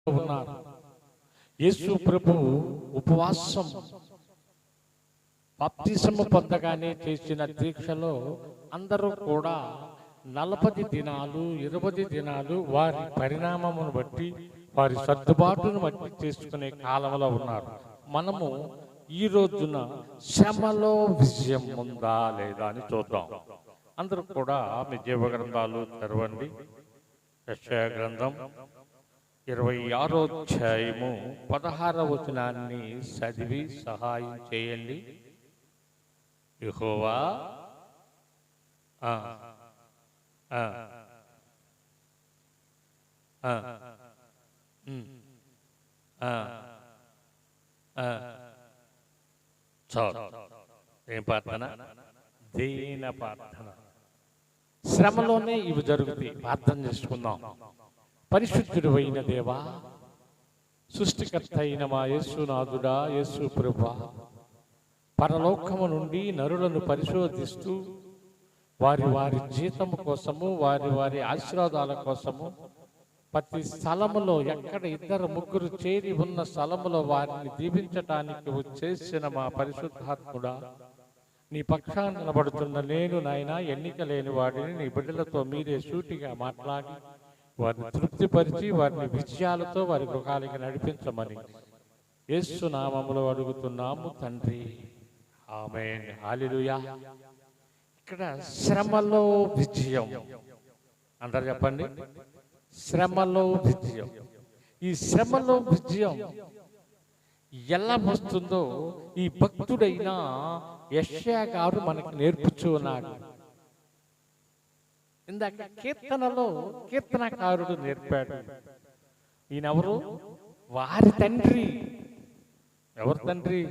ఉన్నారు. యేసు ప్రభు ఉపవాసం బాప్తిసము పొందగానే చేసిన దీక్షలో అందరూ కూడా 40 దినాలు 20 దినాలు వారి పరిణామమును బట్టి వారి సర్దుబాటును బట్టి చేసుకునే కాలంలో ఉన్నారు. మనము ఈ రోజున శ్రమలో విజయం ఉందా లేదా అని చూద్దాం. అందరూ కూడా మీ జీవ గ్రంథాలు తెరవండి. యెషయా గ్రంథం 26వ అధ్యాయము 16వ వచనాన్ని చదివి సహాయం చేయండి. యెహోవా ఏం ప్రార్థన? దీన ప్రార్థన. శ్రమలోనే ఇవి జరుగుతాయి. ప్రార్థన చేసుకుందాం. పరిశుద్ధుడు అయిన దేవా, సృష్టికర్త అయిన మా యేసునాథుడా, యేసు ప్రభువా, పరలోకము నుండి నరులను పరిశోధిస్తూ వారి వారి జీతము కోసము వారి వారి ఆశీర్వాదాల కోసము ప్రతి స్థలములో ఎక్కడ 2-3 చేరి ఉన్న స్థలములో వారిని దీవించటానికి వచ్చేసిన మా పరిశుద్ధాత్ముడా, నీ పక్షాన నిలబడుతున్న నేను నాయన ఎన్నిక లేని వాడిని నీ బిడ్డలతో మీరే సూటిగా మాట్లాడి వారిని తృప్తిపరిచి వారిని విజయాలతో వారి గృహాలకి నడిపించమని యేసు నామములో అడుగుతున్నాము తండ్రి, ఆమేన్. హల్లెలూయా. ఇక్కడ శ్రమలో విజయం. అందరు చెప్పండి, శ్రమలో విజయం. ఈ శ్రమలో విజయం ఎలా వస్తుందో ఈ భక్తుడైన యెషయా గారు మనకు నేర్పుచూ ఉన్నాడు. ఇందాక కీర్తనలో కీర్తనకారుడు నేర్పాడు. ఈయనెవరు? వారి తండ్రి. ఎవరు తండ్రి?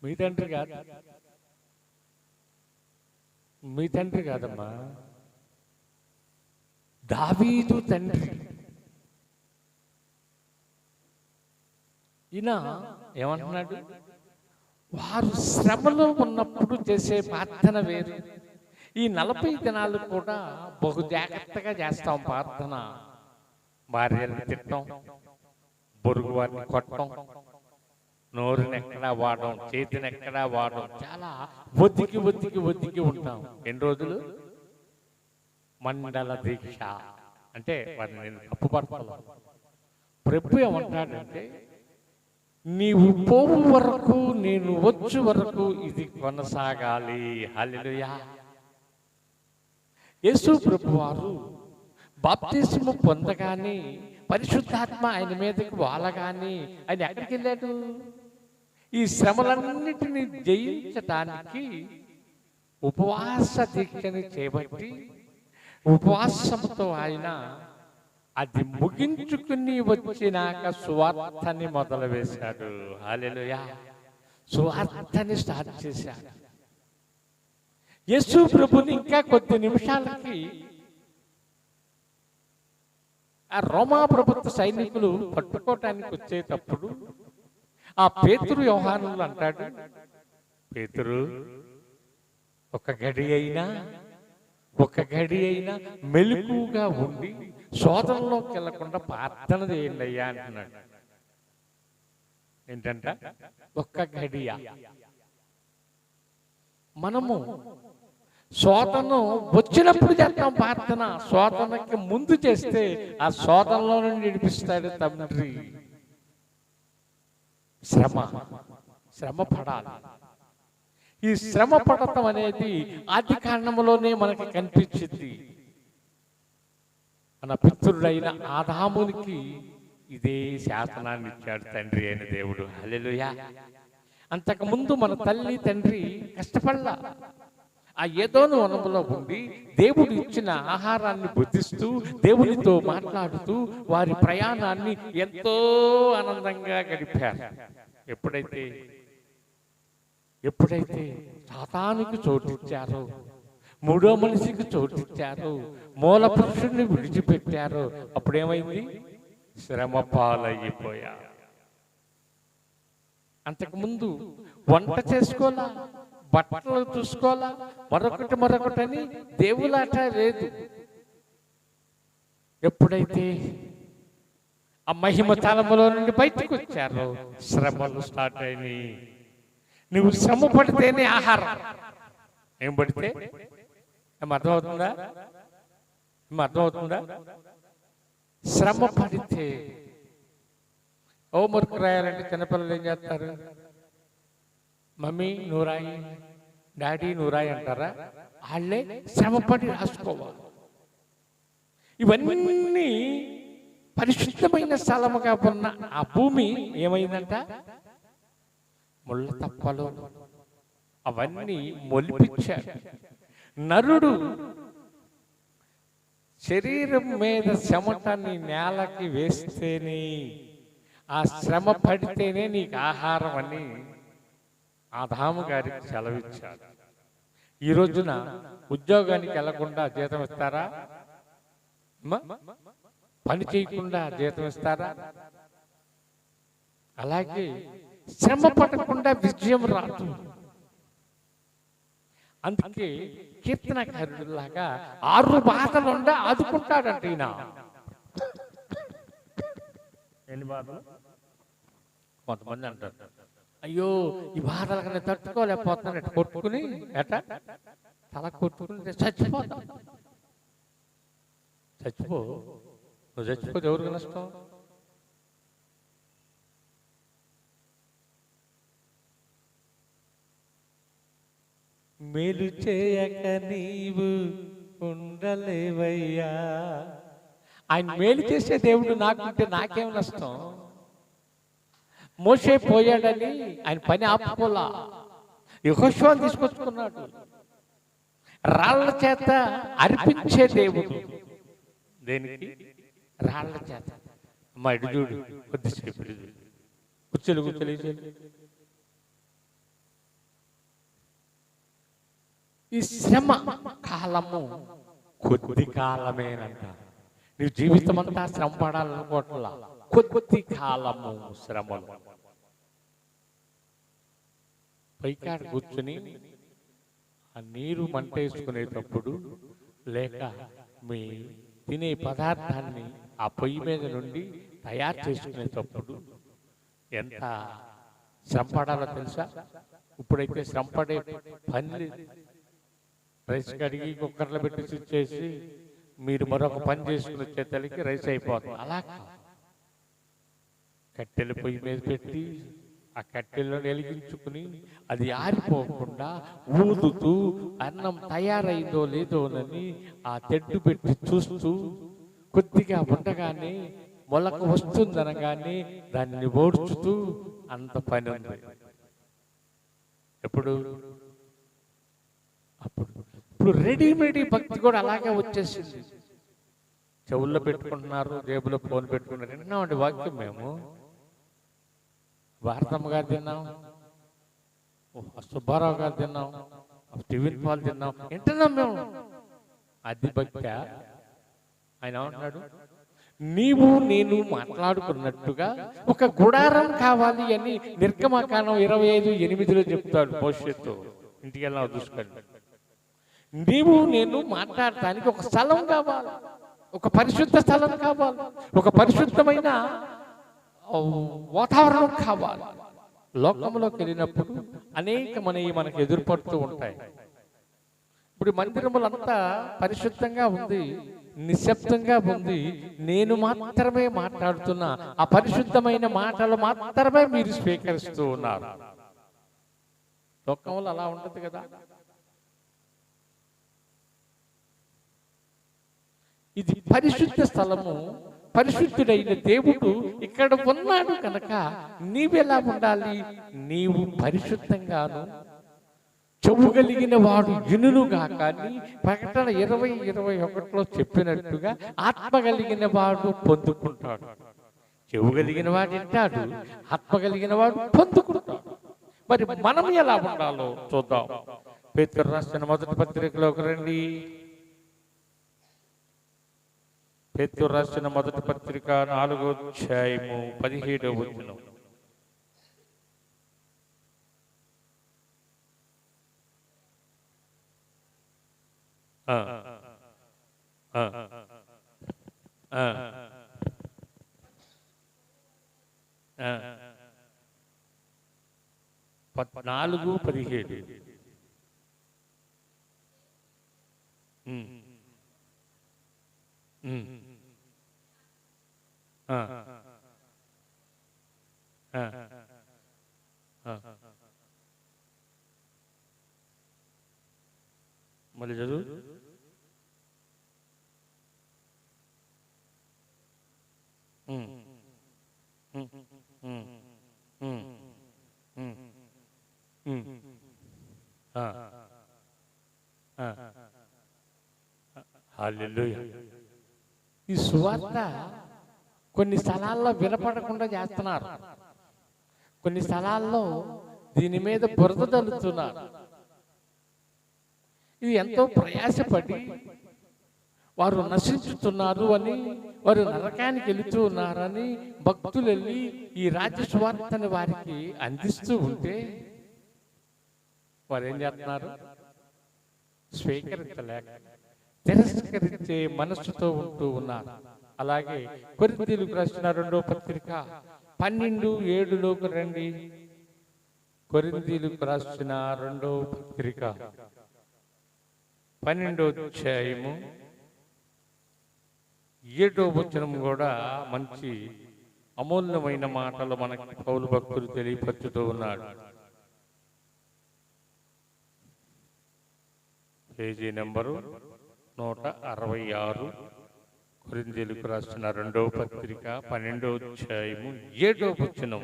మీ తండ్రి కాదు, మీ తండ్రి కాదమ్మా, దావీదు తండ్రి. ఈయన ఏమంటున్నాడు? వారు శ్రమలో ఉన్నప్పుడు చేసే ప్రార్థన వేరు. ఈ 40 దినాలు కూడా బహు జాగ్రత్తగా చేస్తాం ప్రార్థన. భార్యని తిట్టం, బొరుగు వారిని కొట్టం, నోరుని ఎక్కడా వాడడం, చేతిని ఎక్కడా వాడడం, చాలా ఒద్దికి ఒద్దికి ఒద్దికి ఉంటాం. ఎన్ని రోజులు? మండల దీక్ష. అంటే వారిని నేను తప్పుపడతాను. ప్రభు ఏమంటాడంటే, నీవు పోవు వరకు నేను వచ్చు వరకు ఇది కొనసాగాలి. హల్లెలూయా. యేసు ప్రభు వారు బాప్తిస్మము పొందగానే పరిశుద్ధాత్మ ఆయన మీదకి వాలగానే ఆయన ఎక్కడికి వెళ్ళాడు? ఈ శ్రమలన్నిటినీ జయించడానికి ఉపవాస దీక్షని చేపట్టి ఉపవాసంతో ఆయన అది ముగించుకుని వచ్చినాక సువార్తని మొదలు వేశాడు. హల్లెలూయా. సువార్తని స్టార్ట్ చేశాడు. యేసు ప్రభుని ఇంకా కొద్ది నిమిషాలకి ఆ రోమా ప్రభుత్వ సైనికులు పట్టుకోవటానికి వచ్చేటప్పుడు ఆ పేతురు యోహానులు అంటాడు, పేతురు, ఒక గడి అయినా మెలకుగా ఉండి శోధనలోకి వెళ్లకుండా ప్రార్థన చేయండి అయ్యా అంటున్నాడు. ఏంటంట? ఒక్క గడియ. మనము శోధన వచ్చినప్పుడు చేస్తాం ప్రార్థన. శోధనకి ముందు చేస్తే ఆ శోధనలో నుండి నడిపిస్తాడు తండ్రి. శ్రమ పడాలి. ఈ శ్రమ పడటం అనేది ఆది కాండములోనే మనకి కనిపించింది. మన పితృడైన ఆదామునికి ఇదే శాసనాన్ని ఇచ్చాడు తండ్రి అయిన దేవుడు. హల్లెలూయా. అంతకుముందు మన తల్లి తండ్రి కష్టపడలా. ఆ ఏదోను వనములో ఉండి దేవుడు ఇచ్చిన ఆహారాన్ని బుద్ధిస్తూ దేవునితో మాట్లాడుతూ వారి ప్రయాణాన్ని ఎంతో ఆనందంగా గడిపారు. ఎప్పుడైతే సాతానుకు చోటిచ్చారో, మూడో మనిషికి చోటిచ్చారో, మూల పురుషుడిని విడిచిపెట్టారో అప్పుడేమైంది? శ్రమ పాలైపోయారు. అంతకుముందు వంట చేసుకోవాలా, బట్టలు చూసుకోవాలా, మరొకటని దేవులాట లేదు. ఎప్పుడైతే ఆ మహిమ తలములో నుండి బయటకు వచ్చారు. శ్రమలు స్టార్ట్ అయినాయి. నువ్వు శ్రమ పడితేనే ఆహారం. ఏం పడితే అర్థమవుతుందా? అర్థమవుతుందా? శ్రమ పడితే. హోంవర్క్ రాయాలంటే చిన్నపిల్లలు ఏం చేస్తారు? మమ్మీ నువ్వు రాయి, డాడీ నువ్వు రాయి అంటారా? వాళ్ళే శ్రమపడి రాసుకోవాలి. ఇవన్నీ పరిశుద్ధమైన స్థలముగా ఉన్న ఆ భూమి ఏమైందంట? ముళ్ళ తప్పలు అవన్నీ మొలిపించాడు. నరుడు శరీరం మీద చెమటని నేలకి వేస్తేనే, ఆ శ్రమ పడితేనే నీకు ఆహారం అని ఆదాము గారికి సెలవిచ్చాడు. ఈ రోజున ఉద్యోగానికి వెళ్లకుండా జీతం ఇస్తారా? పని చేయకుండా జీతం ఇస్తారా? అలాగే శ్రమ పడకుండా విజయం రాదు. అందుకే కీర్తనకారులాగా 6 బాధలుండా ఆదుకుంటాడంట ఈయన. ఎన్ని బాధలు? కొంతమంది అంటారు, అయ్యో ఈ బాధలకు నేను తట్టుకోలేకపోతున్నాను, ఎట్ట కొట్టుకుని తల కొట్టుకుని చచ్చిపోతా. చచ్చిపో. నువ్వు చచ్చిపోతే ఎవరికి నష్టం? మేలు చేయక నీవు ఉండలేవయ్యా. ఆయన మేలు చేసే దేవుడు నాకుంటే నాకేం నష్టం? మోషే పోయాడని ఆయన పని ఆపుకోలా, యెహోషువను తీసుకొచ్చుకున్నాడు. రాళ్ల చేత అర్పించే దేవుడు. దేనికి? రాళ్ల చేత. అమ్మా ఇటు చూడు, కొద్దిసేపు కూర్చోలు ఈ శ్రమ కాలము కొద్ది కాలమేనంట. నీవు జీవితం అంతా శ్రమ పడాలనుకోవట్లా, కొద్ది కాలము శ్రమలు. పైకాడ కూర్చుని ఆ నీరు మంటేసుకునేటప్పుడు, లేక మీ తినే పదార్థాన్ని ఆ పొయ్యి మీద నుండి తయారు చేసుకునేటప్పుడు ఎంత శ్రమ పడాలో తెలుసా? ఇప్పుడైతే శ్రమ పడే పని, రైస్ కడిగి కుక్కర్లో పెట్టి స్విచ్ చేసి మీరు మరొక పని చేసుకుని వచ్చేతలకి రైస్ అయిపోతుంది. అలా కట్టెలు పొయ్యి మీద పెట్టి ఆ కట్టెల్లో వెలిగించుకుని అది ఆరిపోకుండా ఊదుతూ అన్నం తయారైందో లేదోనని ఆ తెడ్డు పెట్టి చూస్తూ కొద్దిగా ఉండగానే మొలక వస్తుందనగానే దాన్ని ఓడ్చుతూ అంత పని ఉంది. ఎప్పుడు? అప్పుడు. ఇప్పుడు రెడీమేడ్ భక్తి కూడా అలాగే వచ్చేసింది. చెవుల్లో పెట్టుకుంటున్నారు, జేబులో ఫోన్ పెట్టుకుంటున్నారు. విన్నామండి వాక్యం మేము. భారతమ్మ గారు తిన్నాం, సుబ్బారావు గారు తిన్నాం, స్టీవెన్ పాల్ తిన్నాం, వింటున్నాం మేము. అది భక్తి. ఆయన ఏమంటున్నాడు? నీవు నేను మాట్లాడుకున్నట్టుగా ఒక గుడారం కావాలి అని నిర్గమకాండం 25:8 చెప్తాడు మోషేతో. ఇంటికి వెళ్ళినా చూసుకోండి. నీవు నేను మాట్లాడటానికి ఒక స్థలం కావాలి, ఒక పరిశుద్ధ స్థలం కావాలి, ఒక పరిశుద్ధమైన వాతావరణం కావాలి. లోకంలోకి వెళ్ళినప్పుడు మనకు ఎదురుపడుతూ ఉంటాయి. ఇప్పుడు మందిరములంతా పరిశుద్ధంగా ఉంది, నిశ్శబ్దంగా ఉంది. నేను మాత్రమే మాట్లాడుతున్నా, ఆ పరిశుద్ధమైన మాటలు మాత్రమే మీరు స్వీకరిస్తూ ఉన్నారు. లోకంలో అలా ఉంటుంది కదా. ఇది పరిశుద్ధ స్థలము, పరిశుద్ధుడైన దేవుడు ఇక్కడ ఉన్నాడు కనుక నీవెలా ఉండాలి? నీవు పరిశుద్ధంగాను, చెవు కలిగిన వాడు వినుగా. కానీ ప్రకటన 20:21 చెప్పినట్టుగా ఆత్మ కలిగిన వాడు పొందుకుంటాడు. చెవు కలిగిన వాడు వింటాడు, ఆత్మ కలిగిన వాడు పొందుకుంటాడు. మరి మనం ఎలా ఉండాలో చూద్దాం. పేతురు రాసిన మొదటి పత్రికలోకి రండి. పేతురు రాసిన మొదటి పత్రిక 4వ అధ్యాయము 17వ వచనం. ఆ, 14:17. ఉమ్, ఉమ్, ఆ, ఆ, ఆ. మళ్ళీ చదువు. ఉమ్, ఉమ్, ఉమ్, ఉమ్, ఉమ్, ఉమ్, ఆ, ఆ. హల్లెలూయా. ఈ సువార్త కొన్ని స్థలాల్లో వినపడకుండా చేస్తున్నారు, కొన్ని స్థలాల్లో దీని మీద బురద తల్లుతున్నారు. ఇది ఎంతో ప్రయాసపడి వారు నశించుతున్నారు అని, వారు నరకానికి వెళుతూ ఉన్నారని భక్తులు వెళ్ళి ఈ రాజ్య సువార్తని వారికి అందిస్తూ ఉంటే వారు ఏం చేస్తున్నారు? స్వీకరించలేక తిరస్కరించే మనస్సుతో ఉంటూ ఉన్నారు. అలాగే కొరింథీయులకు రాసిన 2వ పత్రిక 12:7లోకి రండి. కొరింథీయులకు రాసిన 2వ పత్రిక 12వ అధ్యాయము 7వ వచనం కూడా మంచి అమూల్యమైన మాటలు మనకి పౌలు భక్తులు తెలియపరుచుతూ ఉన్నాడు. పేజీ నెంబరు 166, కొరింథీయులకు రాసిన 2వ పత్రిక 12వ అధ్యాయము 7వ వచనం.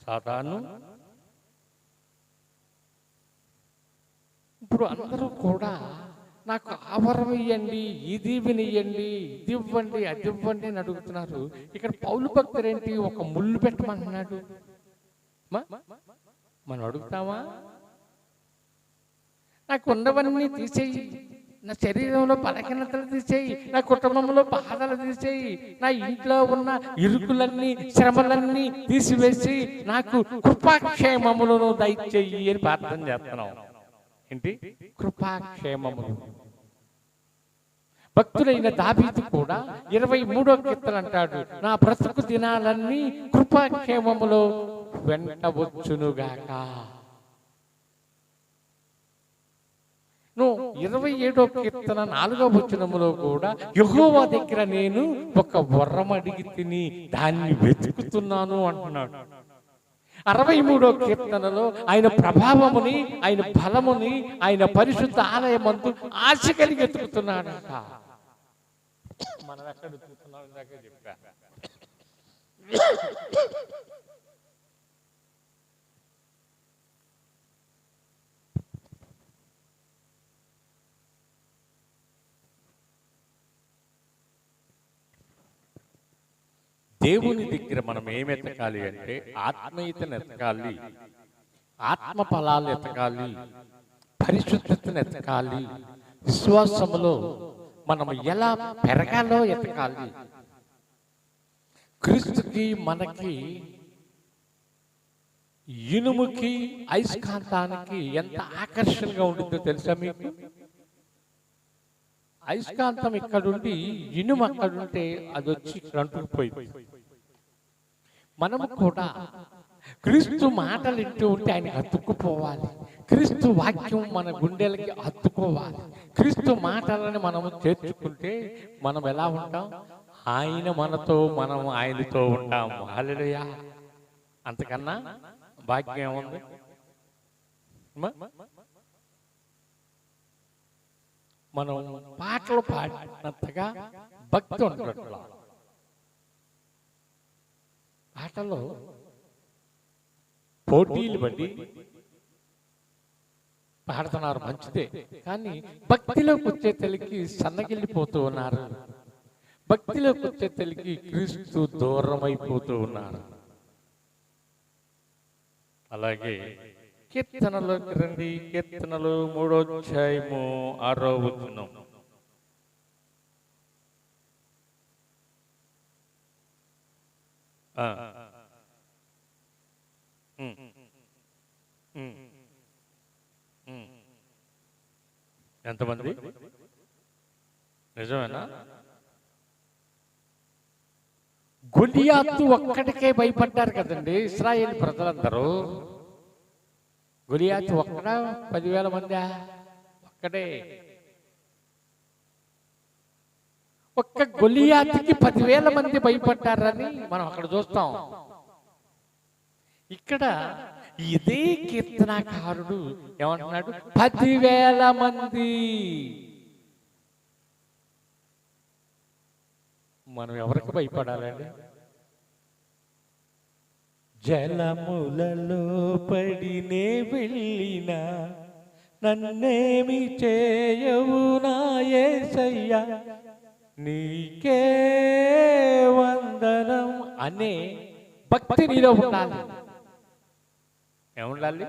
సాతాను ఇప్పుడు అందరూ కూడా నాకు ఆవరం ఇవ్వండి, ఇది వినియండి, ఇది ఇవ్వండి, అది ఇవ్వండి అని అడుగుతున్నారు. ఇక్కడ పౌలు భక్తుడు ఏంటి? ఒక ముళ్ళు పెట్టమంటున్నాడు. మనం అడుగుతామా? నాకు ఉన్నవన్నీ తీసేయి, నా శరీరంలో బలహీనతలు తీసేయి, నా కుటుంబంలో బాధలు తీసేయి, నా ఇంట్లో ఉన్న ఇరుకులన్నీ శ్రమలన్నీ తీసివేసి నాకు కృపాక్షేమములను దయచేయి అని ప్రార్థన చేస్తున్నాం. ఏంటి? కృపాక్షేమములు. భక్తుడైన దావీదు కూడా 23వ కీర్తన అంటాడు, నా బ్రతుకు దినాలన్నీ కృపాక్షేమములో వెంట వచ్చునుగాక. 27వ కీర్తన 4వ వచనములో కూడా యెహోవా దగ్గర నేను ఒక వరం అడిగి తిని దాన్ని వెతుకుతున్నాను అంటున్నాడు. 63వ కీర్తనలో ఆయన ప్రభావముని, ఆయన బలముని, ఆయన పరిశుద్ధ ఆలయమందు ఆశ కలిగి వెతుకుతున్నాడట. మనం ఎక్కడ వెతుకుతున్నాం? ఇందాకే చెప్పా. దేవుని దగ్గర మనం ఏం ఎతకాలి అంటే ఆత్మీయతను ఎతకాలి, ఆత్మ ఫలాలు ఎతకాలి, పరిశుద్ధతను ఎతకాలి, విశ్వాసములో మనం ఎలా పెరగాలో ఎతకాలి. క్రీస్తుకి మనకి ఇనుముకి అయస్కాంతానికి ఎంత ఆకర్షణగా ఉంటుందో తెలుసా మీకు? అయస్కాంతం ఇక్కడుండి ఇనుము అక్కడుంటే అది వచ్చి ఇక్కడ అంటుకుపోయింది. మనము కూడా క్రీస్తు మాటలు వింటూ ఉంటే ఆయనకి హత్తుకుపోవాలి. క్రీస్తు వాక్యం మన గుండెలకి హత్తుకోవాలి. క్రీస్తు మాటలని మనము చేర్చుకుంటే మనం ఎలా ఉంటాం? ఆయన మనతో, మనం ఆయనతో ఉంటాం. హల్లెలూయా. అంతకన్నా భాగ్యం ఏముంది? మనం పాటలు పాడినంతగా భక్తి ఉండట్లా. పాటలో పోటీలు బట్టి పాడుతున్నారు, మంచిదే. కానీ భక్తిలోకి వచ్చే తెలికి సన్నగిల్లిపోతూ ఉన్నారు. భక్తిలోకి వచ్చే తెలికి క్రీస్తు దూరం అయిపోతూ ఉన్నారు. అలాగే కీర్తనలోకి రండి. కీర్తనలు 3వ అధ్యాయము 6వ వచనం. ఎంతమంది? నిజమేనా? గొలియాతు ఒక్కడికే భయపడ్డారు కదండి ఇశ్రాయేలు ప్రజలందరూ. గొలియాతు ఒక్కడా 10,000 మందా? ఒక్కడే. ఒక్క గొలియాతుకి 10,000 మంది భయపడ్డారని మనం అక్కడ చూస్తాం. ఇక్కడ ఇదే కీర్తనాకారుడు ఏమంటున్నాడు? 10,000 మంది. మనం ఎవరికి భయపడాలండి? జలములలో పడినే వెళ్ళినా నన్నేమి చేయవు నా యేసయ్యా, నీకే వందనం అనే భక్తి నీలో ఉండాలి. ఏముండాలి?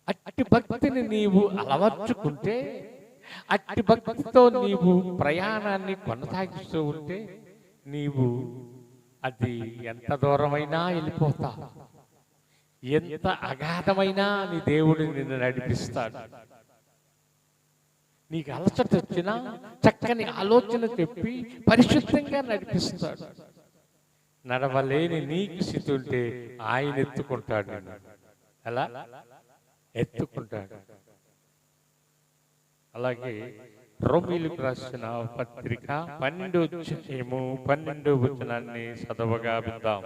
అట్టి భక్తిని నీవు అలవర్చుకుంటే, అట్టి భక్తితో నీవు ప్రయాణాన్ని కొనసాగిస్తూ ఉంటే, నీవు అది ఎంత దూరమైనా వెళ్ళిపోతా, ఎంత అగాధమైనా నీ దేవుడు నిన్ను నడిపిస్తాడు. నీకు అలసట వచ్చినా చక్కని ఆలోచన చెప్పి పరిశుద్ధంగా నడిపిస్తాడు. నడవలేని నీకు స్థితి ఉంటే ఆయన ఎత్తుకుంటాడు. అలా ఎత్తుకుంటాడు. అలాగే రోమీయులకు రాసిన పత్రిక 12 వచనాన్ని చదవగా విందాం.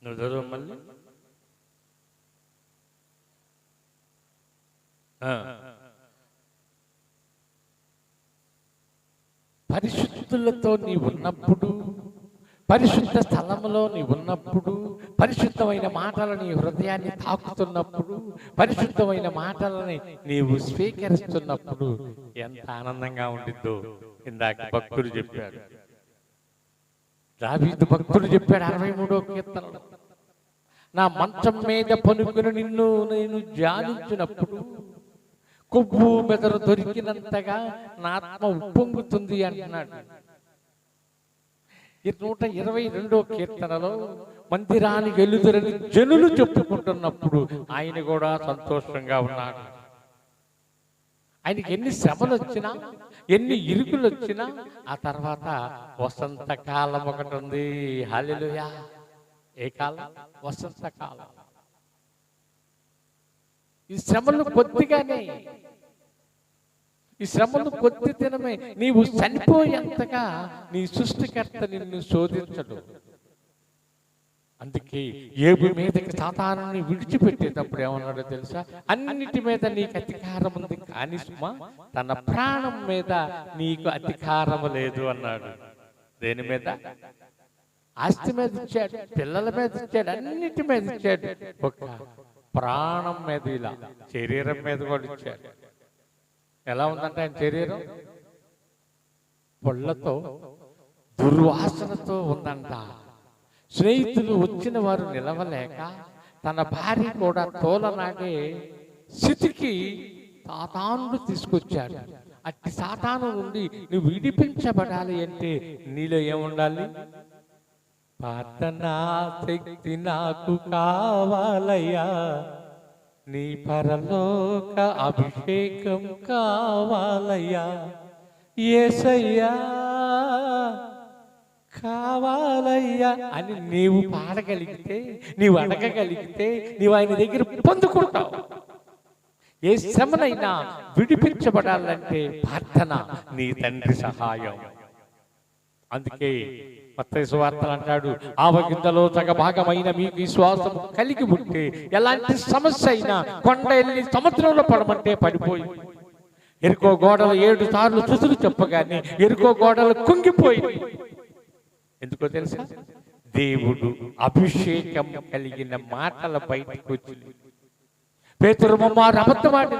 నువ్వు చదువు మళ్ళీ. పరిశుద్ధులతో నీ ఉన్నప్పుడు, పరిశుద్ధ స్థలంలో నీ ఉన్నప్పుడు, పరిశుద్ధమైన మాటలు నీ హృదయాన్ని తాకుతున్నప్పుడు, పరిశుద్ధమైన మాటలని నీవు స్వీకరిస్తున్నప్పుడు ఎంత ఆనందంగా ఉండిద్దో ఇందాక భక్తుడు చెప్పాడు. దావీదు భక్తుడు చెప్పాడు 63వ కీర్తనలో, నా మంచం మీద పనుకుని నిన్ను నేను ధ్యానించినప్పుడు కొవ్వు మెదరు దొరికినంతగా నా ఆత్మ ఉప్పొంగుతుంది అంటున్నాడు. 122వ కీర్తనలో మందిరానికి వెలుదురని జనులు చెప్పుకుంటున్నప్పుడు ఆయన కూడా సంతోషంగా ఉన్నాడు. ఆయనకి ఎన్ని శ్రమలు వచ్చినా, ఎన్ని ఇరుకులు వచ్చినా, ఆ తర్వాత వసంతకాలం ఒకటి ఉంది. హల్లెలూయా! ఏ కాలం? వసంతకాలం. ఈ శ్రమలు కొద్దిగానే, ఈ శ్రమలు కొద్ది దినమే. నీవు చనిపోయేంతగా నీ సృష్టికర్త నిన్ను శోధించడు. అందుకే ఏబు మీదకి సాతానుని విడిచిపెట్టేటప్పుడు ఏమన్నాడో తెలుసా? అన్నిటి మీద నీకు అధికారం ఉంది, కానీ సుమా తన ప్రాణం మీద నీకు అధికారం లేదు అన్నాడు. దేని మీద? ఆస్తి మీద ఇచ్చాడు, పిల్లల మీద ఇచ్చాడు, అన్నిటి మీద ఇచ్చాడు. ఒక ప్రాణం మీద, ఇలా శరీరం మీద కూడా ఇచ్చాడు. ఎలా ఉందంటే ఆయన శరీరం పొళ్ళతో దుర్వాసనతో ఉందంట. స్నేహితులు వచ్చిన వారు నిలవలేక తన భార్య కూడా తోలనాడే స్థితికి సాతానుడు తీసుకొచ్చాడు. అట్టి సాతాను నుండి నువ్వు విడిపించబడాలి అంటే నీలో ఏముండాలి? ప్రార్థనా శక్తి నాకు కావాలయ్యా, నీ పరలోక అభిషేకం కావాలయ్యా, యేసయ్యా కావాలయ్యా అని నీవు పాడగలిగితే, నీవు అడగగలిగితే, నీవు ఆయన దగ్గర పొందుకుంటావు. ఏ శ్రమనైనా విడిపించబడాలంటే ప్రార్థన నీ తండ్రి సహాయం. అందుకే మత్తయి సువార్తలు అంటాడు, ఆవగింజలో సగభాగమైన మీకు విశ్వాసం కలిగి ఉంటే ఎలాంటి సమస్య అయినా కొండ వెళ్ళి సముద్రంలో పడమంటే పడిపోయి, ఎరుకో గోడలు 7 సార్లు చుసులు చెప్పగానే ఎరుకో గోడలు కుంగిపోయి, ఎందుకో తెలుసా? దేవుడు అభిషేకం కలిగిన మాటల బయటకు వచ్చి పేతురు అబద్ధమాడిన